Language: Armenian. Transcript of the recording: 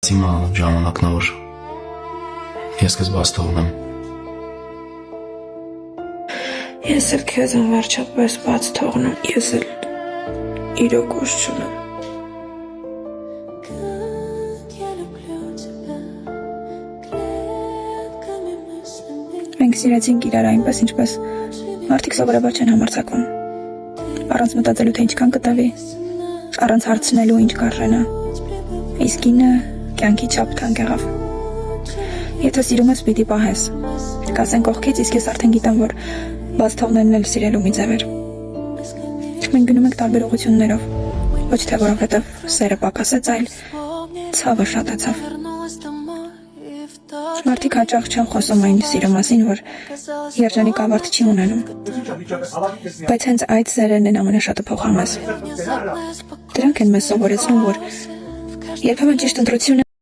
Հիմա ժամանակն որ ես քեզ բաց թողնեմ։ Ես էլ քեզ անվերջապես բաց թողնում, ես էլ իրոք ուժ չունեմ։ Մենք սիրեցինք իրար այնպես, ինչպես մարդիկ սովորաբար չեն համարձակվում, առանց մտածելու, թե ինչքան կտավի, առանց հարցնելու, ինչ կարժենա, իսկ ինը կյանքի չափ թանկ եղավ։ Եթե սիրում ես, պիտի պահես, կասեն կողքից, իսկ ես արդեն գիտեմ, որ բաց թողնելն էլ սիրելու մի ձև էր։ Մենք գնում ենք տարբեր ուղղություններով, ոչ թե որովհետև սերը պակասեց, այլ ցավը շատացավ։ Մարդիկ հաճախ չեն խոսում այն սիրո մասին, որ երջանիկ ավարտ չի ունենում։ Բայց հենց այդ սերերն են ամենաշատը փոխում մեզ։ Դրանք են մեզ սովորեցնում, որ երբեմն ճիշտ ընտրությունը